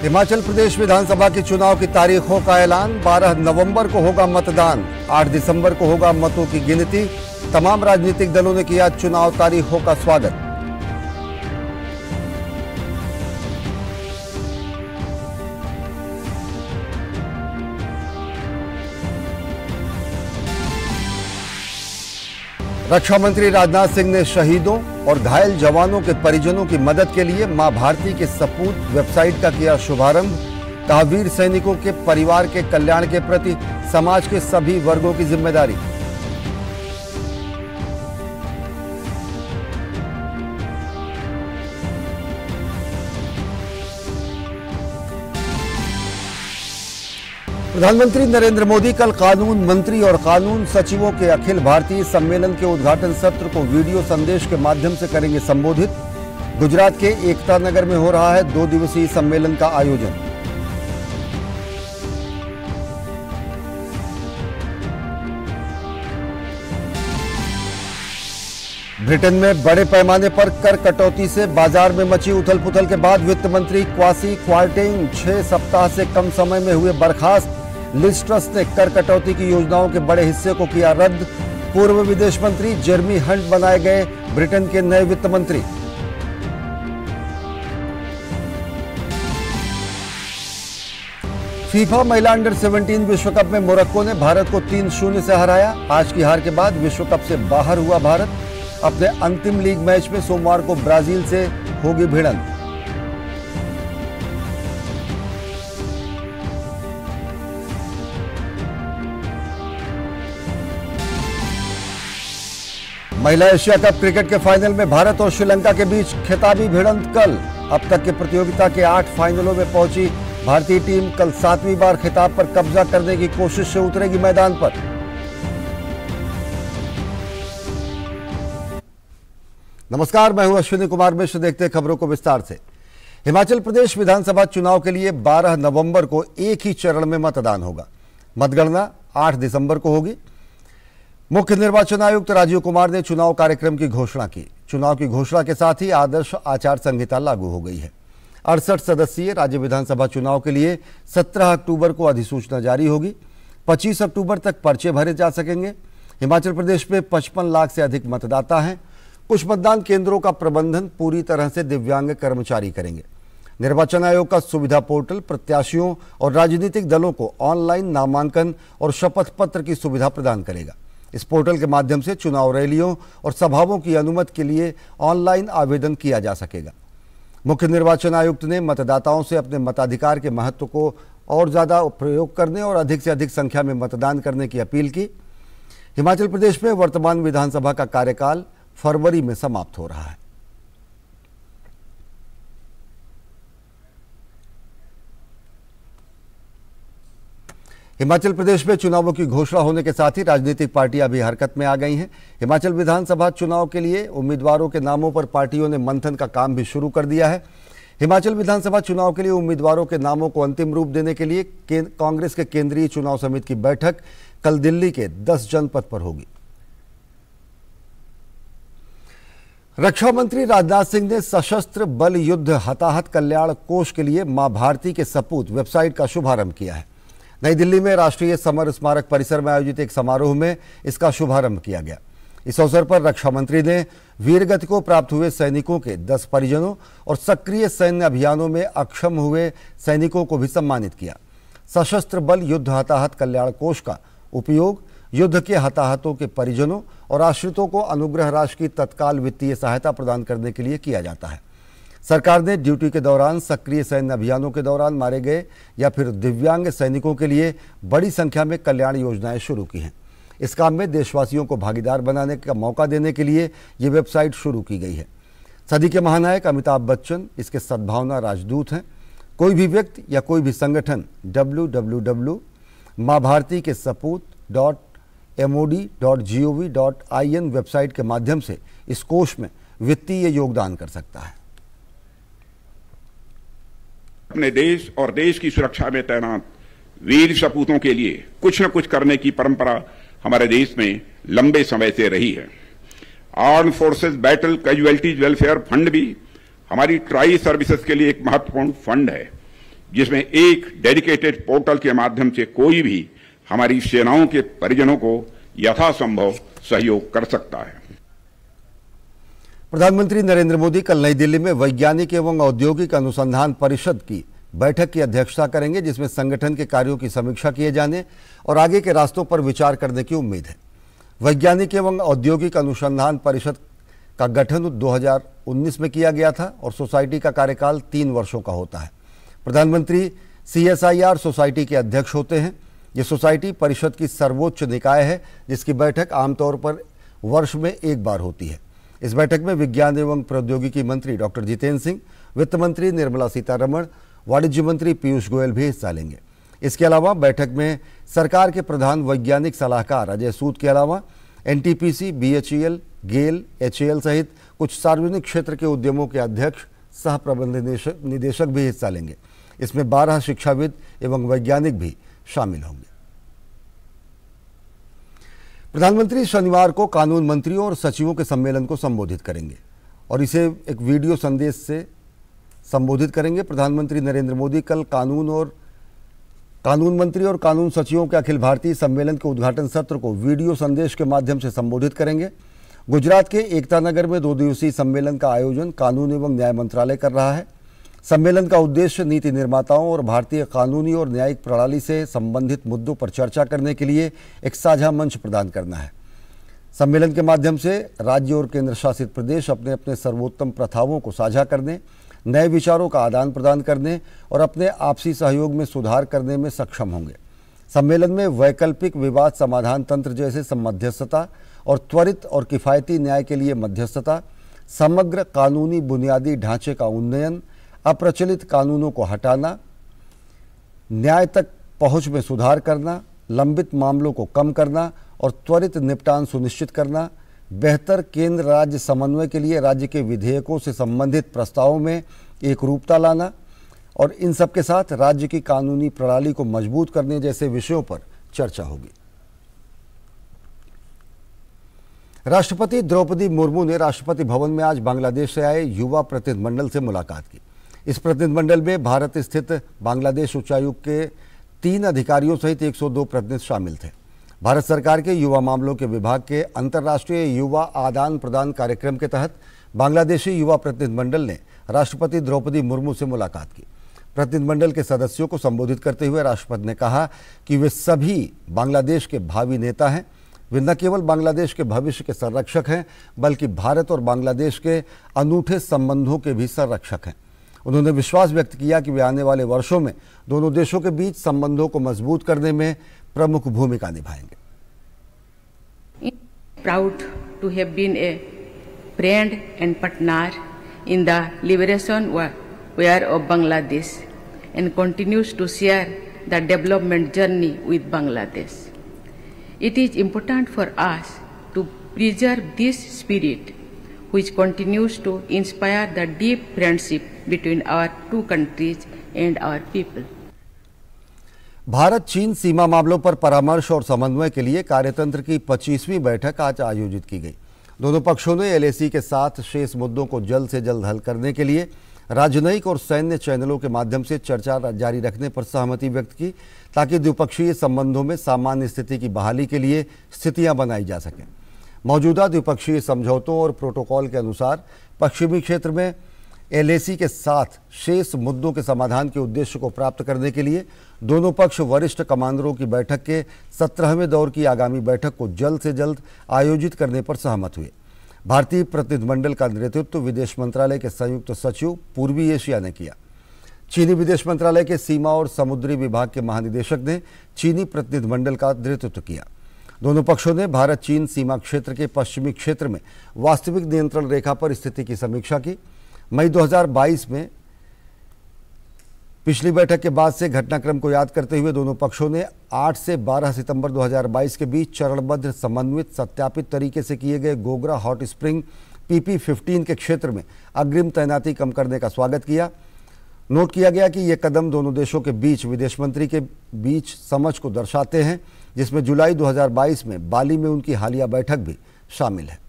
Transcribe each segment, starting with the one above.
हिमाचल प्रदेश विधानसभा के चुनाव की तारीखों का ऐलान। 12 नवंबर को होगा मतदान, 8 दिसंबर को होगा मतों की गिनती। तमाम राजनीतिक दलों ने किया चुनाव तारीखों का स्वागत। रक्षा मंत्री राजनाथ सिंह ने शहीदों और घायल जवानों के परिजनों की मदद के लिए मां भारती के सपूत वेबसाइट का किया शुभारंभ। कहा, वीर सैनिकों के परिवार के कल्याण के प्रति समाज के सभी वर्गों की जिम्मेदारी। प्रधानमंत्री नरेंद्र मोदी कल कानून मंत्री और कानून सचिवों के अखिल भारतीय सम्मेलन के उद्घाटन सत्र को वीडियो संदेश के माध्यम से करेंगे संबोधित। गुजरात के एकता नगर में हो रहा है 2 दिवसीय सम्मेलन का आयोजन। ब्रिटेन में बड़े पैमाने पर कर कटौती से बाजार में मची उथल पुथल के बाद वित्त मंत्री क्वासी क्वार्टेंग 6 सप्ताह से कम समय में हुए बर्खास्त। लिज ट्रस ने कर कटौती की योजनाओं के बड़े हिस्से को किया रद्द। पूर्व विदेश मंत्री जेरेमी हंट बनाए गए ब्रिटेन के नए वित्त मंत्री। फीफा महिला अंडर 17 विश्व कप में मोरक्को ने भारत को 3-0 से हराया। आज की हार के बाद विश्व कप से बाहर हुआ भारत। अपने अंतिम लीग मैच में सोमवार को ब्राजील से होगी भिड़ंत। महिला एशिया कप क्रिकेट के फाइनल में भारत और श्रीलंका के बीच खिताबी भिड़ंत कल। अब तक के प्रतियोगिता के 8 फाइनलों में पहुंची भारतीय टीम कल 7वीं बार खिताब पर कब्जा करने की कोशिश से उतरेगी मैदान पर। नमस्कार, मैं हूं अश्विनी कुमार मिश्र। देखते हैं खबरों को विस्तार से। हिमाचल प्रदेश विधानसभा चुनाव के लिए 12 नवंबर को एक ही चरण में मतदान होगा। मतगणना 8 दिसंबर को होगी। मुख्य निर्वाचन आयुक्त राजीव कुमार ने चुनाव कार्यक्रम की घोषणा की। चुनाव की घोषणा के साथ ही आदर्श आचार संहिता लागू हो गई है। 68 सदस्यीय राज्य विधानसभा चुनाव के लिए 17 अक्टूबर को अधिसूचना जारी होगी। 25 अक्टूबर तक पर्चे भरे जा सकेंगे। हिमाचल प्रदेश में 55 लाख से अधिक मतदाता हैं। कुछ मतदान केंद्रों का प्रबंधन पूरी तरह से दिव्यांग कर्मचारी करेंगे। निर्वाचन आयोग का सुविधा पोर्टल प्रत्याशियों और राजनीतिक दलों को ऑनलाइन नामांकन और शपथ पत्र की सुविधा प्रदान करेगा। इस पोर्टल के माध्यम से चुनाव रैलियों और सभाओं की अनुमति के लिए ऑनलाइन आवेदन किया जा सकेगा। मुख्य निर्वाचन आयुक्त ने मतदाताओं से अपने मताधिकार के महत्व को और ज़्यादा प्रयोग करने और अधिक से अधिक संख्या में मतदान करने की अपील की। हिमाचल प्रदेश में वर्तमान विधानसभा का कार्यकाल फरवरी में समाप्त हो रहा है। हिमाचल प्रदेश में चुनावों की घोषणा होने के साथ ही राजनीतिक पार्टियां भी हरकत में आ गई हैं। हिमाचल विधानसभा चुनाव के लिए उम्मीदवारों के नामों पर पार्टियों ने मंथन का काम भी शुरू कर दिया है। हिमाचल विधानसभा चुनाव के लिए उम्मीदवारों के नामों को अंतिम रूप देने के लिए कांग्रेस के केंद्रीय चुनाव समिति की बैठक कल दिल्ली के 10 जनपद पर होगी। रक्षा मंत्री राजनाथ सिंह ने सशस्त्र बल युद्ध हताहत कल्याण कोष के लिए मां भारती के सपूत वेबसाइट का शुभारंभ किया है। नई दिल्ली में राष्ट्रीय समर स्मारक परिसर में आयोजित एक समारोह में इसका शुभारंभ किया गया। इस अवसर पर रक्षा मंत्री ने वीरगति को प्राप्त हुए सैनिकों के 10 परिजनों और सक्रिय सैन्य अभियानों में अक्षम हुए सैनिकों को भी सम्मानित किया। सशस्त्र बल युद्ध हताहत कल्याण कोष का उपयोग युद्ध के हताहतों के परिजनों और आश्रितों को अनुग्रह राशि की तत्काल वित्तीय सहायता प्रदान करने के लिए किया जाता है। सरकार ने ड्यूटी के दौरान सक्रिय सैन्य अभियानों के दौरान मारे गए या फिर दिव्यांग सैनिकों के लिए बड़ी संख्या में कल्याण योजनाएं शुरू की हैं। इस काम में देशवासियों को भागीदार बनाने का मौका देने के लिए ये वेबसाइट शुरू की गई है। सदी के महानायक अमिताभ बच्चन इसके सद्भावना राजदूत हैं। कोई भी व्यक्ति या कोई भी संगठन www.maabharti.mod.gov.in वेबसाइट के माध्यम से इस कोष में वित्तीय योगदान कर सकता है। अपने देश और देश की सुरक्षा में तैनात वीर सपूतों के लिए कुछ न कुछ करने की परंपरा हमारे देश में लंबे समय से रही है। Arm forces battle casualties welfare fund भी हमारी ट्राई सर्विसेज के लिए एक महत्वपूर्ण फंड है, जिसमें एक डेडिकेटेड पोर्टल के माध्यम से कोई भी हमारी सेनाओं के परिजनों को यथासंभव सहयोग कर सकता है। प्रधानमंत्री नरेंद्र मोदी कल नई दिल्ली में वैज्ञानिक एवं औद्योगिक अनुसंधान परिषद की बैठक की अध्यक्षता करेंगे, जिसमें संगठन के कार्यों की समीक्षा किए जाने और आगे के रास्तों पर विचार करने की उम्मीद है। वैज्ञानिक एवं औद्योगिक अनुसंधान परिषद का गठन 2019 में किया गया था और सोसाइटी का कार्यकाल 3 वर्षों का होता है। प्रधानमंत्री CSIR सोसाइटी के अध्यक्ष होते हैं। ये सोसाइटी परिषद की सर्वोच्च निकाय है, जिसकी बैठक आमतौर पर वर्ष में एक बार होती है। इस बैठक में विज्ञान एवं प्रौद्योगिकी मंत्री डॉक्टर जितेंद्र सिंह, वित्त मंत्री निर्मला सीतारमण, वाणिज्य मंत्री पीयूष गोयल भी हिस्सा लेंगे। इसके अलावा बैठक में सरकार के प्रधान वैज्ञानिक सलाहकार अजय सूद के अलावा NTPC, BHEL, गेल, HAL सहित कुछ सार्वजनिक क्षेत्र के उद्यमों के अध्यक्ष, सह प्रबंध निदेशक भी हिस्सा लेंगे। इसमें 12 शिक्षाविद एवं वैज्ञानिक भी शामिल होंगे। प्रधानमंत्री शनिवार को कानून मंत्रियों और सचिवों के सम्मेलन को संबोधित करेंगे और इसे एक वीडियो संदेश से संबोधित करेंगे। प्रधानमंत्री नरेंद्र मोदी कल कानून मंत्री और कानून सचिवों के अखिल भारतीय सम्मेलन के उद्घाटन सत्र को वीडियो संदेश के माध्यम से संबोधित करेंगे। गुजरात के एकता नगर में 2 दिवसीय सम्मेलन का आयोजन कानून एवं न्याय मंत्रालय कर रहा है। सम्मेलन का उद्देश्य नीति निर्माताओं और भारतीय कानूनी और न्यायिक प्रणाली से संबंधित मुद्दों पर चर्चा करने के लिए एक साझा मंच प्रदान करना है। सम्मेलन के माध्यम से राज्य और केंद्र शासित प्रदेश अपने अपने सर्वोत्तम प्रथाओं को साझा करने, नए विचारों का आदान प्रदान करने और अपने आपसी सहयोग में सुधार करने में सक्षम होंगे। सम्मेलन में वैकल्पिक विवाद समाधान तंत्र जैसे मध्यस्थता और त्वरित और किफ़ायती न्याय के लिए मध्यस्थता, समग्र कानूनी बुनियादी ढांचे का उन्नयन, अप्रचलित कानूनों को हटाना, न्याय तक पहुंच में सुधार करना, लंबित मामलों को कम करना और त्वरित निपटान सुनिश्चित करना, बेहतर केंद्र राज्य समन्वय के लिए राज्य के विधेयकों से संबंधित प्रस्तावों में एकरूपता लाना और इन सब के साथ राज्य की कानूनी प्रणाली को मजबूत करने जैसे विषयों पर चर्चा होगी। राष्ट्रपति द्रौपदी मुर्मू ने राष्ट्रपति भवन में आज बांग्लादेश से आए युवा प्रतिनिधिमंडल से मुलाकात की। इस प्रतिनिधिमंडल में भारत स्थित बांग्लादेश उच्चायुक्त के 3 अधिकारियों सहित 102 प्रतिनिधि शामिल थे। भारत सरकार के युवा मामलों के विभाग के अंतर्राष्ट्रीय युवा आदान प्रदान कार्यक्रम के तहत बांग्लादेशी युवा प्रतिनिधिमंडल ने राष्ट्रपति द्रौपदी मुर्मू से मुलाकात की। प्रतिनिधिमंडल के सदस्यों को संबोधित करते हुए राष्ट्रपति ने कहा कि वे सभी बांग्लादेश के भावी नेता हैं। वे न केवल बांग्लादेश के भविष्य के संरक्षक हैं, बल्कि भारत और बांग्लादेश के अनूठे संबंधों के भी संरक्षक हैं। उन्होंने विश्वास व्यक्त किया कि वे आने वाले वर्षों में दोनों देशों के बीच संबंधों को मजबूत करने में प्रमुख भूमिका निभाएंगे। Proud to have been a friend and partner in the liberation war of Bangladesh and continues to share the development journey with Bangladesh. It is important for us to preserve this spirit, which continues to inspire the deep friendship between our two countries and our people. Bharat चीन सीमा मामलों पर परामर्श और समन्वय के लिए कार्यतंत्र की 25वीं बैठक आज आयोजित की गई। दोनों पक्षों ने LAC के साथ शेष मुद्दों को जल्द से जल्द हल करने के लिए राजनयिक और सैन्य चैनलों के माध्यम से चर्चा जारी रखने पर सहमति व्यक्त की, ताकि द्विपक्षीय संबंधों में सामान्य स्थिति की बहाली के लिए स्थितियां बनाई जा सकें। मौजूदा द्विपक्षीय समझौतों और प्रोटोकॉल के अनुसार पश्चिमी क्षेत्र में LAC के साथ शेष मुद्दों के समाधान के उद्देश्य को प्राप्त करने के लिए दोनों पक्ष वरिष्ठ कमांडरों की बैठक के 17वें दौर की आगामी बैठक को जल्द से जल्द आयोजित करने पर सहमत हुए। भारतीय प्रतिनिधिमंडल का नेतृत्व विदेश मंत्रालय के संयुक्त सचिव पूर्वी एशिया ने किया। चीनी विदेश मंत्रालय के सीमा और समुद्री विभाग के महानिदेशक ने चीनी प्रतिनिधिमंडल का नेतृत्व किया। दोनों पक्षों ने भारत चीन सीमा क्षेत्र के पश्चिमी क्षेत्र में वास्तविक नियंत्रण रेखा पर स्थिति की समीक्षा की। मई 2022 में पिछली बैठक के बाद से घटनाक्रम को याद करते हुए दोनों पक्षों ने 8 से 12 सितंबर 2022 के बीच चरणबद्ध समन्वित सत्यापित तरीके से किए गए गोगरा हॉट स्प्रिंग PP-15 के क्षेत्र में अग्रिम तैनाती कम करने का स्वागत किया। नोट किया गया कि ये कदम दोनों देशों के बीच विदेश मंत्री के बीच समझ को दर्शाते हैं, जिसमें जुलाई 2022 में बाली में उनकी हालिया बैठक भी शामिल है।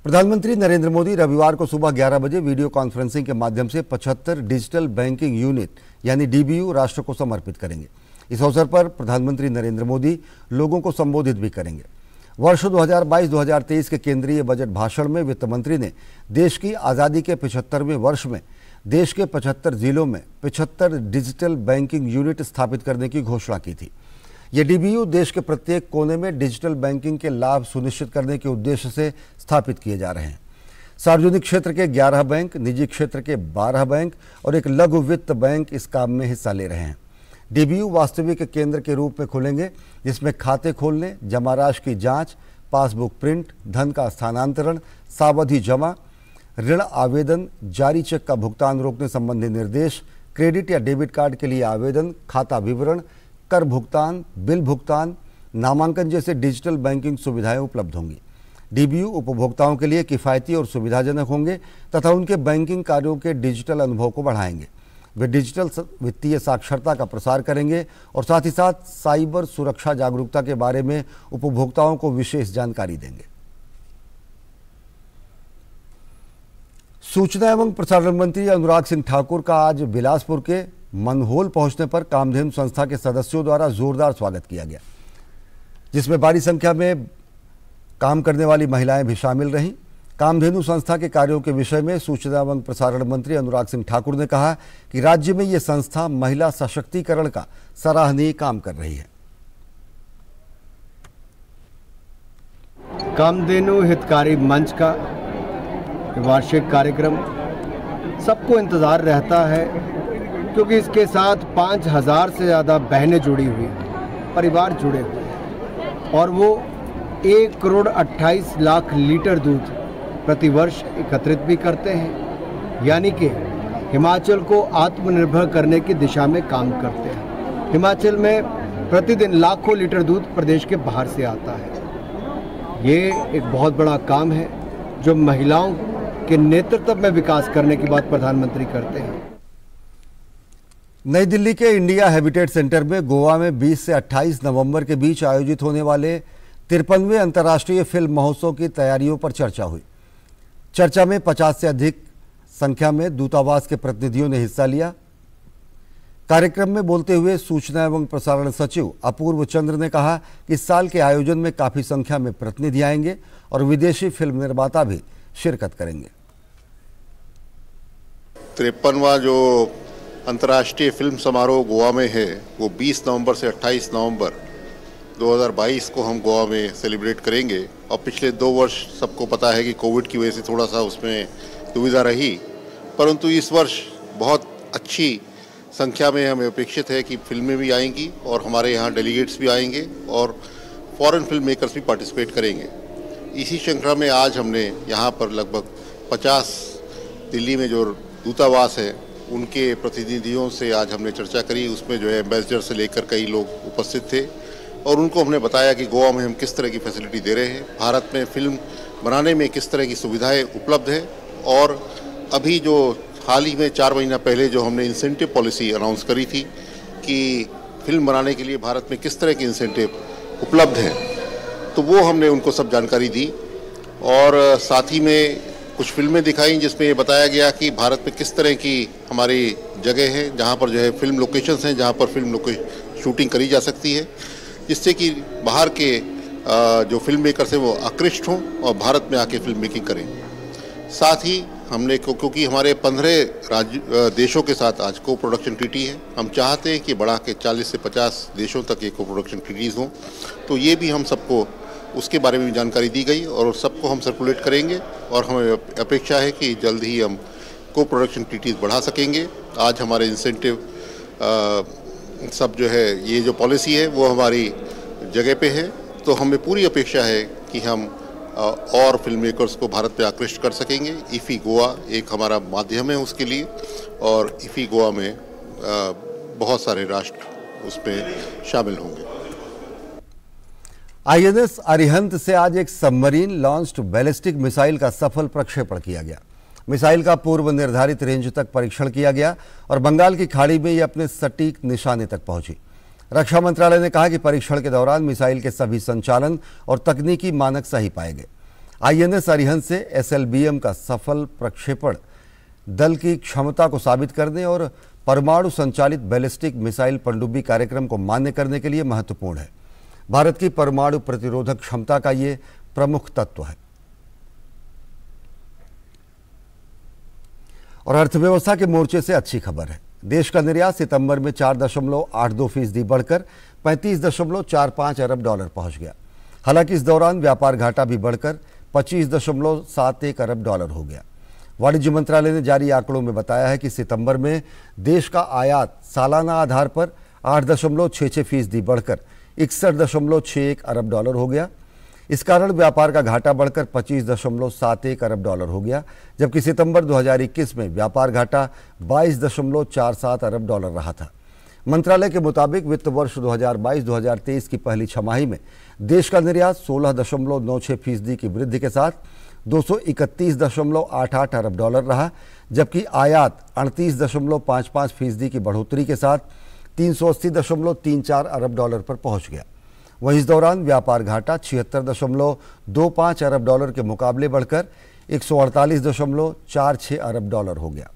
प्रधानमंत्री नरेंद्र मोदी रविवार को सुबह 11 बजे वीडियो कॉन्फ्रेंसिंग के माध्यम से 75 डिजिटल बैंकिंग यूनिट यानी डीबीयू राष्ट्र को समर्पित करेंगे। इस अवसर पर प्रधानमंत्री नरेंद्र मोदी लोगों को संबोधित भी करेंगे। वर्ष 2022-2023 के केंद्रीय बजट भाषण में वित्त मंत्री ने देश की आज़ादी के 75वें वर्ष में देश के 75 जिलों में 75 डिजिटल बैंकिंग यूनिट स्थापित करने की घोषणा की थी। ये डीबीयू देश के प्रत्येक कोने में डिजिटल बैंकिंग के लाभ सुनिश्चित करने के उद्देश्य से स्थापित किए जा रहे हैं। सार्वजनिक क्षेत्र के 11 बैंक, निजी क्षेत्र के 12 बैंक और एक लघु वित्त बैंक इस काम में हिस्सा ले रहे हैं। डीबीयू वास्तविक केंद्र के रूप में खुलेंगे, जिसमें खाते खोलने, जमा राशि की जांच, पासबुक प्रिंट, धन का स्थानांतरण, सावधि जमा, ऋण आवेदन, जारी चेक का भुगतान रोकने संबंधी निर्देश, क्रेडिट या डेबिट कार्ड के लिए आवेदन, खाता विवरण, कर भुगतान, बिल भुगतान, नामांकन जैसे डिजिटल बैंकिंग सुविधाएं उपलब्ध होंगी। डीबीयू उपभोक्ताओं के लिए किफ़ायती और सुविधाजनक होंगे तथा उनके बैंकिंग कार्यों के डिजिटल अनुभव को बढ़ाएंगे। वे डिजिटल वित्तीय साक्षरता का प्रसार करेंगे और साथ ही साथ साइबर सुरक्षा जागरूकता के बारे में उपभोक्ताओं को विशेष जानकारी देंगे। सूचना एवं प्रसारण मंत्री अनुराग सिंह ठाकुर का आज बिलासपुर के मनहोल पहुंचने पर कामधेनु संस्था के सदस्यों द्वारा जोरदार स्वागत किया गया, जिसमें बड़ी संख्या में काम करने वाली महिलाएं भी शामिल रहीं। कामधेनु संस्था के कार्यों के विषय में सूचना एवं प्रसारण मंत्री अनुराग सिंह ठाकुर ने कहा कि राज्य में ये संस्था महिला सशक्तिकरण का सराहनीय काम कर रही है। कामधेनु हितकारी मंच का वार्षिक कार्यक्रम सबको इंतज़ार रहता है, क्योंकि इसके साथ 5000 से ज़्यादा बहनें जुड़ी हुई, परिवार जुड़े हुए और वो 1,28,00,000 लीटर दूध प्रतिवर्ष एकत्रित भी करते हैं, यानी कि हिमाचल को आत्मनिर्भर करने की दिशा में काम करते हैं। हिमाचल में प्रतिदिन लाखों लीटर दूध प्रदेश के बाहर से आता है। ये एक बहुत बड़ा काम है जो महिलाओं के नेतृत्व में विकास करने की बात प्रधानमंत्री करते हैं। नई दिल्ली के इंडिया हैबिटेट सेंटर में गोवा में 20 से 28 नवंबर के बीच आयोजित होने वाले 53वें अंतर्राष्ट्रीय फिल्म महोत्सव की तैयारियों पर चर्चा हुई। चर्चा में 50 से अधिक संख्या में दूतावास के प्रतिनिधियों ने हिस्सा लिया। कार्यक्रम में बोलते हुए सूचना एवं प्रसारण सचिव अपूर्व चंद्र ने कहा कि इस साल के आयोजन में काफी संख्या में प्रतिनिधि आएंगे और विदेशी फिल्म निर्माता भी शिरकत करेंगे। 53वां जो अंतर्राष्ट्रीय फिल्म समारोह गोवा में है वो 20 नवंबर से 28 नवंबर 2022 को हम गोवा में सेलिब्रेट करेंगे। और पिछले 2 वर्ष सबको पता है कि कोविड की वजह से थोड़ा सा उसमें दुविधा रही, परंतु इस वर्ष बहुत अच्छी संख्या में हमें अपेक्षित है कि फिल्में भी आएंगी और हमारे यहाँ डेलीगेट्स भी आएंगे और फॉरेन फिल्म मेकर्स भी पार्टिसिपेट करेंगे। इसी श्रृंखला में आज हमने यहाँ पर लगभग 50 दिल्ली में जो दूतावास है उनके प्रतिनिधियों से आज हमने चर्चा करी। उसमें जो है एम्बेसडर से लेकर कई लोग उपस्थित थे और उनको हमने बताया कि गोवा में हम किस तरह की फैसिलिटी दे रहे हैं, भारत में फिल्म बनाने में किस तरह की सुविधाएं उपलब्ध है और अभी जो हाल ही में 4 महीना पहले जो हमने इंसेंटिव पॉलिसी अनाउंस करी थी कि फिल्म बनाने के लिए भारत में किस तरह की इंसेंटिव उपलब्ध है, तो वो हमने उनको सब जानकारी दी और साथ ही में कुछ फिल्में दिखाई जिसमें ये बताया गया कि भारत में किस तरह की हमारी जगह है जहाँ पर जो है फिल्म लोकेशंस हैं, जहाँ पर फिल्म शूटिंग करी जा सकती है, जिससे कि बाहर के जो फिल्म मेकर्स हैं वो आकृष्ट हों और भारत में आके फिल्म मेकिंग करें। साथ ही हमने क्योंकि हमारे 15 देशों के साथ आज को प्रोडक्शन ट्रीटी है, हम चाहते हैं कि बढ़ा के 40 से 50 देशों तक ये को प्रोडक्शन ट्रीटीज़ हों, तो ये भी हम सबको उसके बारे में भी जानकारी दी गई और सबको हम सर्कुलेट करेंगे और हमें अपेक्षा है कि जल्द ही हम को प्रोडक्शन ट्रीटीज़ बढ़ा सकेंगे। आज हमारे इंसेंटिव सब जो है ये जो पॉलिसी है वो हमारी जगह पे है, तो हमें पूरी अपेक्षा है कि हम और फिल्म मेकर्स को भारत पे आकृष्ट कर सकेंगे। इफ़ी गोवा एक हमारा माध्यम है उसके लिए और इफ़ी गोवा में बहुत सारे राष्ट्र उसमें शामिल होंगे। आईएनएस अरिहंत से आज एक सबमरीन लॉन्च्ड बैलिस्टिक मिसाइल का सफल प्रक्षेपण किया गया। मिसाइल का पूर्व निर्धारित रेंज तक परीक्षण किया गया और बंगाल की खाड़ी में यह अपने सटीक निशाने तक पहुंची। रक्षा मंत्रालय ने कहा कि परीक्षण के दौरान मिसाइल के सभी संचालन और तकनीकी मानक सही पाए गए। INS अरिहंत से SLBM का सफल प्रक्षेपण दल की क्षमता को साबित करने और परमाणु संचालित बैलिस्टिक मिसाइल पनडुब्बी कार्यक्रम को मान्य करने के लिए महत्वपूर्ण है। भारत की परमाणु प्रतिरोधक क्षमता का ये प्रमुख तत्व है। और अर्थव्यवस्था के मोर्चे से अच्छी खबर है। देश का निर्यात सितंबर में 4.82% बढ़कर 35.45 अरब डॉलर पहुंच गया। हालांकि इस दौरान व्यापार घाटा भी बढ़कर 25.71 अरब डॉलर हो गया। वाणिज्य मंत्रालय ने जारी आंकड़ों में बताया है कि सितंबर में देश का आयात सालाना आधार पर 8.66% बढ़कर 61.61 अरब डॉलर हो गया। इस कारण व्यापार का घाटा बढ़कर 25.71 अरब डॉलर हो गया, जबकि सितंबर 2021 में व्यापार घाटा 22.47 अरब डॉलर रहा था। मंत्रालय के मुताबिक वित्त वर्ष 2022-2023 की पहली छमाही में देश का निर्यात 16.96% की वृद्धि के साथ 231.88 अरब डॉलर रहा, जबकि आयात 38.55% की बढ़ोतरी के साथ 380.34 अरब डॉलर पर पहुंच गया। वहीं इस दौरान व्यापार घाटा 76.25 अरब डॉलर के मुकाबले बढ़कर 148.46 अरब डॉलर हो गया।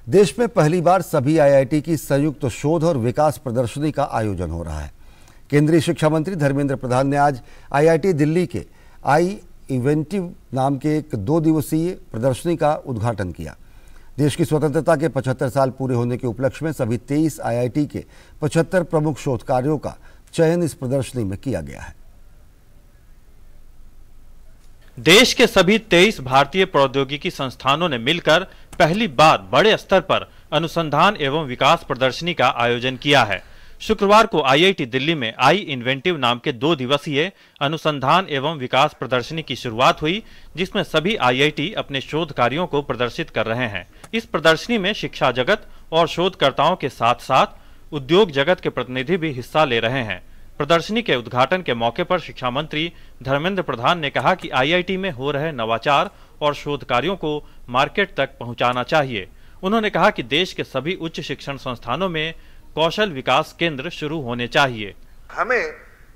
देश में पहली बार सभी IIT की संयुक्त शोध और विकास प्रदर्शनी का आयोजन हो रहा है। केंद्रीय शिक्षा मंत्री धर्मेंद्र प्रधान ने आज IIT दिल्ली के iInventive नाम के एक 2 दिवसीय प्रदर्शनी का उद्घाटन किया। देश की स्वतंत्रता के 75 साल पूरे होने के उपलक्ष्य में सभी 23 IIT के 75 प्रमुख शोध कार्यों का चयन इस प्रदर्शनी में किया गया है। देश के सभी 23 भारतीय प्रौद्योगिकी संस्थानों ने मिलकर पहली बार बड़े स्तर पर अनुसंधान एवं विकास प्रदर्शनी का आयोजन किया है। शुक्रवार को IIT दिल्ली में iInventive नाम के 2 दिवसीय अनुसंधान एवं विकास प्रदर्शनी की शुरुआत हुई, जिसमें सभी IIT अपने शोध कार्यों को प्रदर्शित कर रहे हैं। इस प्रदर्शनी में शिक्षा जगत और शोधकर्ताओं के साथ साथ उद्योग जगत के प्रतिनिधि भी हिस्सा ले रहे हैं। प्रदर्शनी के उद्घाटन के मौके पर शिक्षा मंत्री धर्मेंद्र प्रधान ने कहा कि IIT में हो रहे नवाचार और शोध कार्यों को मार्केट तक पहुंचाना चाहिए। उन्होंने कहा कि देश के सभी उच्च शिक्षण संस्थानों में कौशल विकास केंद्र शुरू होने चाहिए। हमें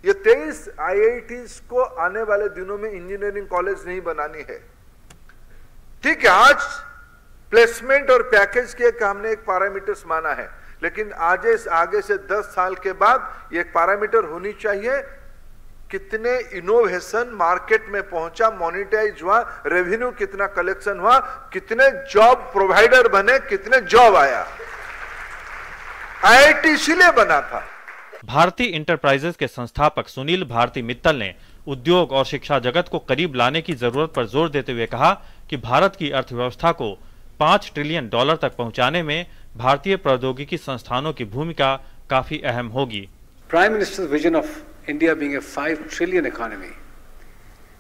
ये 23 IITs को आने वाले दिनों में इंजीनियरिंग कॉलेज नहीं बनानी है। ठीक है, आज प्लेसमेंट और पैकेज के हमने एक पैरामीटर्स माना है, लेकिन आगे से 10 साल के बाद एक पैरामीटर होनी चाहिए, कितने इनोवेशन मार्केट में पहुंचा, मोनेटाइज हुआ, रेवेन्यू कितना कलेक्शन हुआ, कितने जॉब प्रोवाइडर बने, कितने जॉब आया। IIT इसलिए बना था। भारतीय इंटरप्राइजेज के संस्थापक सुनील भारती मित्तल ने उद्योग और शिक्षा जगत को करीब लाने की जरूरत पर जोर देते हुए कहा कि भारत की अर्थव्यवस्था को $5 ट्रिलियन तक पहुंचाने में भारतीय प्रौद्योगिकी संस्थानों की भूमिका काफी अहम होगी। Prime Minister's vision of India being a $5 trillion economy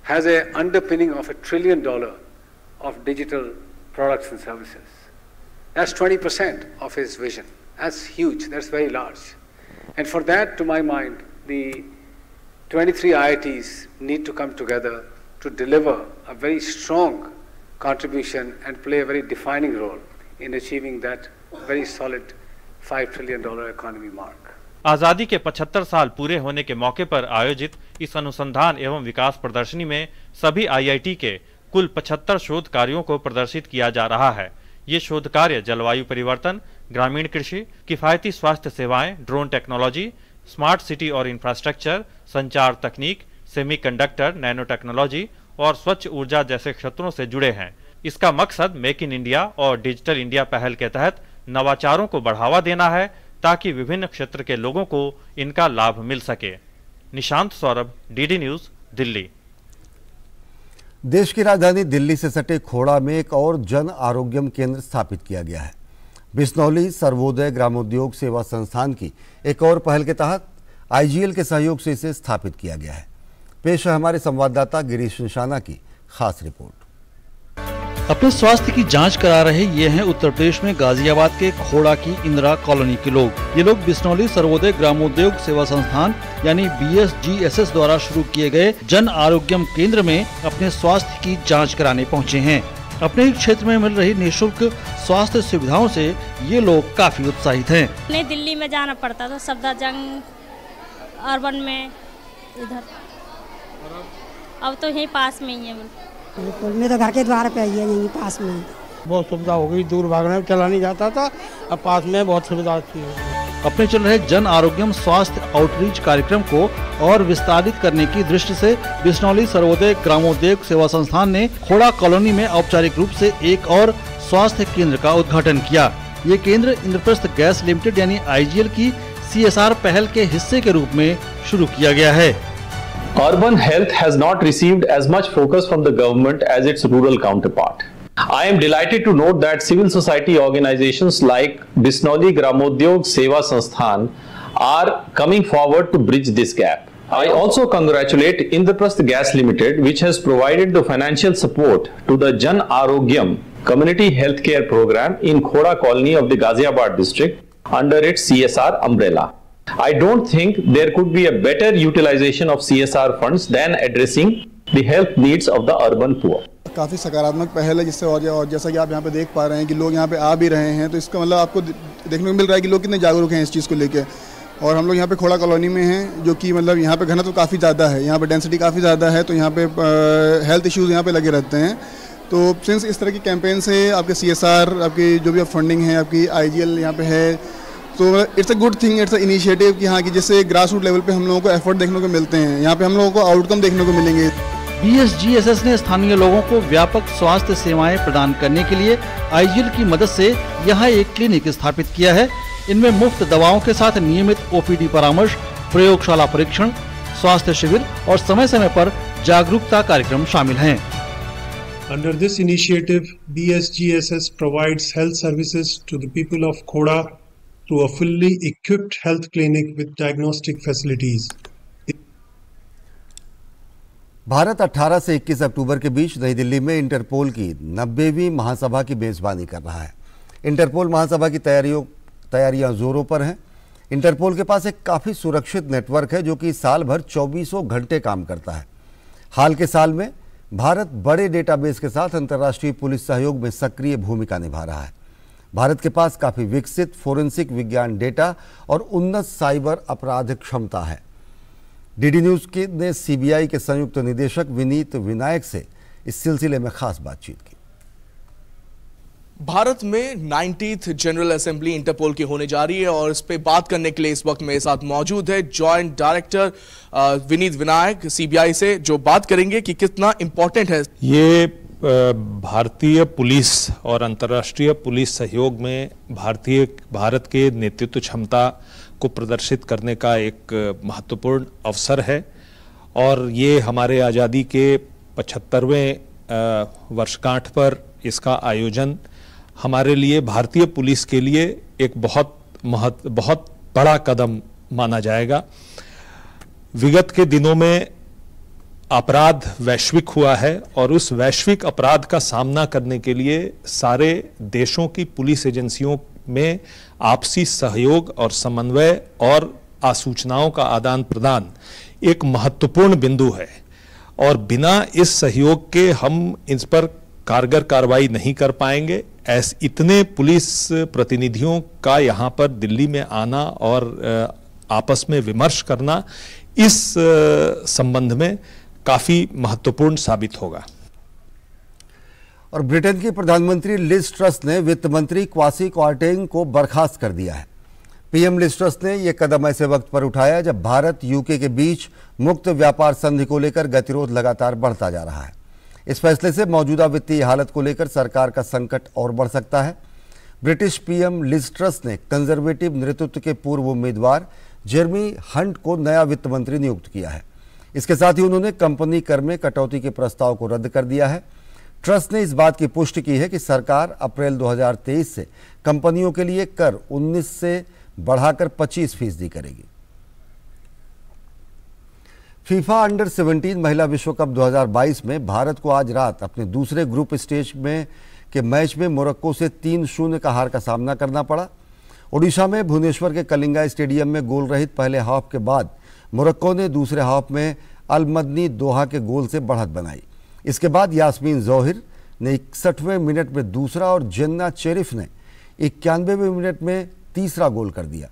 has a underpinning of $1 trillion of digital products and services. That's 20% of his vision. That's huge. That's very large. And for that, to my mind, the 23 IITs need to come together to deliver a very strong contribution and play a very defining role in achieving that very solid $5 trillion economy mark. आजादी के 75 साल पूरे होने के मौके पर आयोजित इस अनुसंधान एवं विकास प्रदर्शनी में सभी IIT के कुल 75 शोध कार्यों को प्रदर्शित किया जा रहा है। ये शोध कार्य जलवायु परिवर्तन, ग्रामीण कृषि, किफायती स्वास्थ्य सेवाएं, ड्रोन टेक्नोलॉजी, स्मार्ट सिटी और इंफ्रास्ट्रक्चर, संचार तकनीक, सेमीकंडक्टर, नैनो टेक्नोलॉजी और स्वच्छ ऊर्जा जैसे क्षेत्रों से जुड़े हैं। इसका मकसद मेक इन इंडिया और डिजिटल इंडिया पहल के तहत नवाचारों को बढ़ावा देना है, ताकि विभिन्न क्षेत्र के लोगों को इनका लाभ मिल सके। Nishant Saurabh, DD news, Delhi. देश की राजधानी दिल्ली से सटे खोड़ा में एक और जन आरोग्यम केंद्र स्थापित किया गया है। बिश्नौली सर्वोदय ग्रामोद्योग सेवा संस्थान की एक और पहल के तहत IGL के सहयोग से इसे स्थापित किया गया है। पेश है हमारे संवाददाता गिरीश निशाना की खास रिपोर्ट। अपने स्वास्थ्य की जांच करा रहे ये हैं उत्तर प्रदेश में गाजियाबाद के खोड़ा की इंदिरा कॉलोनी के लोग। ये लोग बिश्नौली सर्वोदय ग्रामोद्योग सेवा संस्थान यानी BSGSS द्वारा शुरू किए गए जन आरोग्यम केंद्र में अपने स्वास्थ्य की जांच कराने पहुंचे हैं। अपने ही क्षेत्र में मिल रही निःशुल्क स्वास्थ्य सुविधाओं से ये लोग काफी उत्साहित हैं। नहीं, दिल्ली में जाना पड़ता था, सफदरजंग अर्बन में इधर अब तो यहीं पास में ही है। बिल्कुल, मैं तो घर के द्वार पे ही है, यहीं पास में। बहुत सुविधा हो गई, दूर भागने में चला नहीं जाता था, अब पास में बहुत सुविधा अच्छी है। अपने चल रहे जन आरोग्यम स्वास्थ्य आउटरीच कार्यक्रम को और विस्तारित करने की दृष्टि से बिश्नौली सर्वोदय ग्रामोद्योग सेवा संस्थान ने खोड़ा कॉलोनी में औपचारिक रूप से एक और स्वास्थ्य केंद्र का उद्घाटन किया। ये केंद्र इंद्रप्रस्थ गैस लिमिटेड यानी IGL की CSR पहल के हिस्से के रूप में शुरू किया गया है। Urban health has not received as much focus from the government as its rural counterpart. I am delighted to note that civil society organizations like Bishnoli Gramodyog Seva Sansthan are coming forward to bridge this gap. I also congratulate Indraprasth Gas Limited, which has provided the financial support to the Jan Arogyam community healthcare program in Khoda colony of the Ghaziabad district under its CSR umbrella. I don't think there could be a better utilization of CSR funds than addressing the health needs of the urban poor. काफ़ी सकारात्मक पहल है, जिससे और जैसा कि आप यहाँ पे देख पा रहे हैं कि लोग यहाँ पे आ भी रहे हैं, तो इसका मतलब आपको देखने को मिल रहा है कि लोग कितने जागरूक हैं इस चीज़ को लेके। और हम लोग यहाँ पे खोड़ा कॉलोनी में हैं, जो कि मतलब यहाँ पे घनत्व तो काफ़ी ज़्यादा है, यहाँ पे डेंसिटी काफ़ी ज़्यादा है, तो यहाँ पे हेल्थ इश्यूज़ यहाँ पे लगे रहते हैं। तो सिंस इस तरह की कैंपेन से आपके CSR, आपकी जो भी फंडिंग है, आपकी IGL यहाँ पे है, तो it's a good thing, it's a initiative कि हाँ कि जिससे ग्रास रूट लेवल पे हम लोगों को एफर्ट देखने को मिलते हैं, यहाँ पे हम लोगों को आउटकम देखने को मिलेंगे। BSGSS ने स्थानीय लोगों को व्यापक स्वास्थ्य सेवाएं प्रदान करने के लिए IGL की मदद से यहाँ एक क्लिनिक स्थापित किया है। इनमें मुफ्त दवाओं के साथ नियमित OPD परामर्श, प्रयोगशाला परीक्षण, स्वास्थ्य शिविर और समय समय पर जागरूकता कार्यक्रम शामिल हैं। Under this initiative, BSGSS provides health services to the people of Khoda through a fully equipped health clinic with diagnostic facilities. Bharat 18 से 21 अक्टूबर के बीच नई दिल्ली में इंटरपोल की 90वीं महासभा की मेजबानी कर रहा है। इंटरपोल महासभा की तैयारियां जोरों पर हैं। इंटरपोल के पास एक काफ़ी सुरक्षित नेटवर्क है जो कि साल भर 24 घंटे काम करता है। हाल के साल में भारत बड़े डेटाबेस के साथ अंतर्राष्ट्रीय पुलिस सहयोग में सक्रिय भूमिका निभा रहा है। भारत के पास काफ़ी विकसित फोरेंसिक विज्ञान डेटा और उन्नत साइबर अपराध क्षमता है। डीडी न्यूज़ ने CBI के संयुक्त निदेशक विनीत विनायक से इस सिलसिले में खास बातचीत की। भारत में 90th जनरल असेंबली इंटरपोल की होने जा रही है और इस पे बात करने के लिए इस वक्त मेरे साथ मौजूद है joint director Vineet Vinayak CBI से, जो बात करेंगे कि कितना इंपॉर्टेंट है ये भारतीय पुलिस और अंतर्राष्ट्रीय पुलिस सहयोग में भारत के नेतृत्व क्षमता को प्रदर्शित करने का एक महत्वपूर्ण अवसर है। और ये हमारे आज़ादी के 75वें वर्षगांठ पर इसका आयोजन हमारे लिए, भारतीय पुलिस के लिए एक बहुत बड़ा कदम माना जाएगा। विगत के दिनों में अपराध वैश्विक हुआ है और उस वैश्विक अपराध का सामना करने के लिए सारे देशों की पुलिस एजेंसियों में आपसी सहयोग और समन्वय और आसूचनाओं का आदान प्रदान एक महत्वपूर्ण बिंदु है। और बिना इस सहयोग के हम इस पर कारगर कार्रवाई नहीं कर पाएंगे। इतने पुलिस प्रतिनिधियों का यहाँ पर दिल्ली में आना और आपस में विमर्श करना इस संबंध में काफी महत्वपूर्ण साबित होगा। और ब्रिटेन की प्रधानमंत्री लिज ट्रस ने वित्त मंत्री क्वासी क्वार्टेंग को बर्खास्त कर दिया है। PM लिज ट्रस ने यह कदम ऐसे वक्त पर उठाया जब भारत UK के बीच मुक्त व्यापार संधि को लेकर गतिरोध लगातार बढ़ता जा रहा है। इस फैसले से मौजूदा वित्तीय हालत को लेकर सरकार का संकट और बढ़ सकता है। ब्रिटिश PM लिज ट्रस ने कंजर्वेटिव नेतृत्व के पूर्व उम्मीदवार जेरमी हंट को नया वित्त मंत्री नियुक्त किया है। इसके साथ ही उन्होंने कंपनी कर में कटौती के प्रस्ताव को रद्द कर दिया है। ट्रस ने इस बात की पुष्टि की है कि सरकार अप्रैल 2023 से कंपनियों के लिए कर 19 से बढ़ाकर 25% करेगी। फीफा अंडर 17 महिला विश्व कप 2022 में भारत को आज रात अपने दूसरे ग्रुप स्टेज के मैच में मोरक्को से 3-0 का हार का सामना करना पड़ा। ओडिशा में भुवनेश्वर के कलिंगा स्टेडियम में गोल रहित पहले हाफ के बाद मोरक्को ने दूसरे हाफ में अल-मदनी दोहा के गोल से बढ़त बनाई। इसके बाद यास्मीन जौहर ने 61वें मिनट में दूसरा और जन्ना चेरिफ ने 91वें मिनट में तीसरा गोल कर दिया।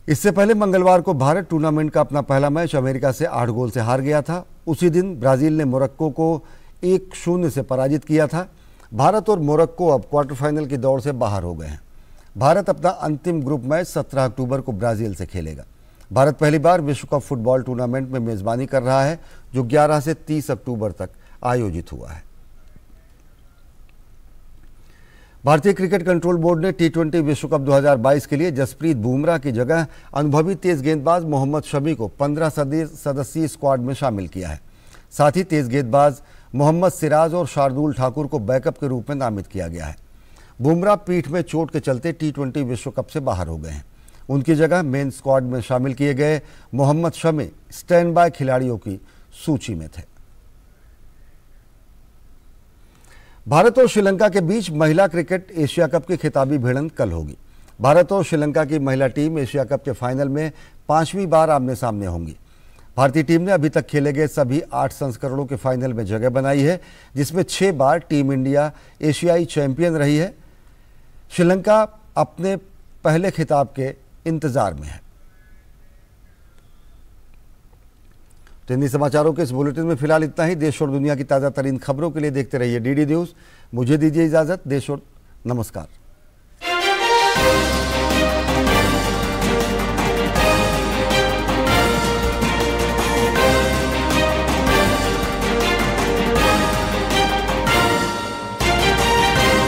इससे पहले मंगलवार को भारत टूर्नामेंट का अपना पहला मैच अमेरिका से 8 गोल से हार गया था। उसी दिन ब्राजील ने मोरक्को को 1-0 से पराजित किया था। भारत और मोरक्को अब क्वार्टर फाइनल की दौड़ से बाहर हो गए हैं। भारत अपना अंतिम ग्रुप मैच 17 अक्टूबर को ब्राजील से खेलेगा। भारत पहली बार विश्व कप फुटबॉल टूर्नामेंट में मेजबानी कर रहा है, जो 11 से 30 अक्टूबर तक आयोजित हुआ है। भारतीय क्रिकेट कंट्रोल बोर्ड ने टी20 विश्व कप 2022 के लिए जसप्रीत बुमराह की जगह अनुभवी तेज गेंदबाज मोहम्मद शमी को 15 सदस्यीय स्क्वाड में शामिल किया है। साथ ही तेज गेंदबाज मोहम्मद सिराज और शार्दुल ठाकुर को बैकअप के रूप में नामित किया गया है। बुमराह पीठ में चोट के चलते टी20 विश्व कप से बाहर हो गए हैं। उनकी जगह मेन स्क्वाड में शामिल किए गए मोहम्मद शमी स्टैंड बाय खिलाड़ियों की सूची में थे। भारत और श्रीलंका के बीच महिला क्रिकेट एशिया कप की खिताबी भिड़ंत कल होगी। भारत और श्रीलंका की महिला टीम एशिया कप के फाइनल में 5वीं बार आमने सामने होंगी। भारतीय टीम ने अभी तक खेले गए सभी 8 संस्करणों के फाइनल में जगह बनाई है, जिसमें 6 बार टीम इंडिया एशियाई चैंपियन रही है। श्रीलंका अपने पहले खिताब के इंतजार में है। तो हिंदी समाचारों के इस बुलेटिन में फिलहाल इतना ही। देश और दुनिया की ताज़ा तरीन खबरों के लिए देखते रहिए डीडी न्यूज़। मुझे दीजिए इजाज़त। देश और नमस्कार।